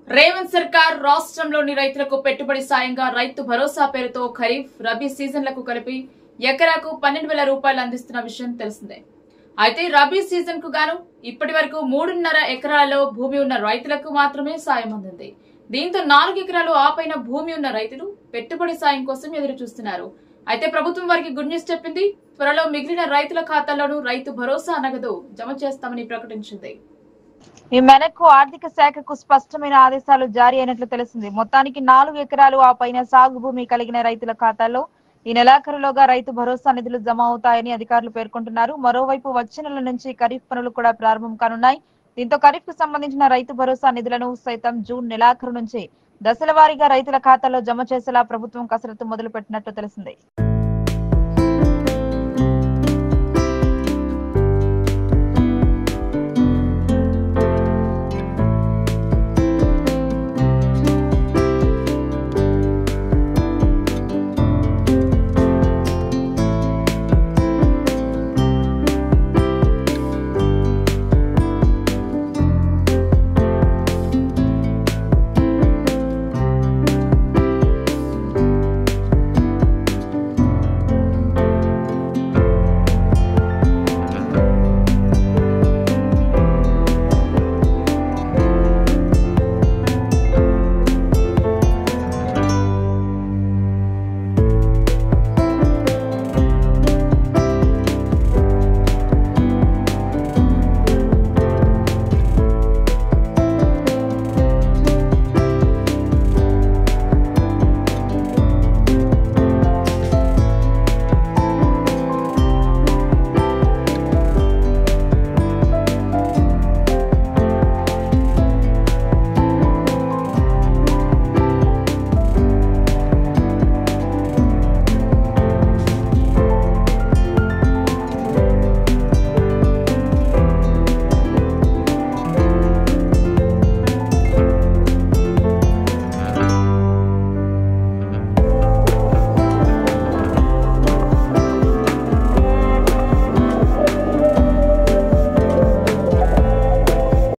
రేవంత్ సర్కార్ రాష్ట్రంలోని రైతులకు పెట్టుబడి సాయంగా రైతు భరోసా పేరుతో ఖరీఫ్, రబీ సీజన్లకు కలిపి ఎకరాకు 12,000 రూపాయలు అందిస్తున్న విషయం తెలిసిందే. అయితే రబీ సీజన్ కు గాను ఇప్పటి వరకు 3.5 ఎకరాలలో భూమి ఉన్న రైతులకు మాత్రమే సాయం అందింది. దీంతో 4 ఎకరాలు ఆపైన భూమి ఉన్న రైతులు పెట్టుబడి సాయం కోసం ఎదురు చూస్తున్నారు. అయితే ప్రభుత్వం వారికి గుడ్ న్యూస్ చెప్పింది. త్వరలో మిగిలిన రైతుల ఖాతాల్లోనూ రైతు భరోసా నగదు జమ చేస్తామని ప్రకటించింది. ఈ మేరకు ఆర్థిక శాఖకు స్పష్టమైన ఆదేశాలు జారీ అయినట్లు తెలిసింది. మొత్తానికి 4 ఎకరాలు ఆ పైన సాగు భూమి కలిగిన రైతుల ఖాతాల్లో ఈ నెలాఖరులోగా రైతు భరోసా నిధులు జమ అవుతాయని అధికారులు పేర్కొంటున్నారు. మరోవైపు వచ్చే నెల నుంచి ఖరీఫ్ పనులు కూడా ప్రారంభం కానున్నాయి. దీంతో ఖరీఫ్ కు సంబంధించిన రైతు భరోసా నిధులను సైతం జూన్ నెలాఖరు నుంచి దశల వారీగా రైతుల ఖాతాల్లో జమ చేసేలా ప్రభుత్వం కసరత్తు మొదలు పెట్టినట్లు తెలిసింది.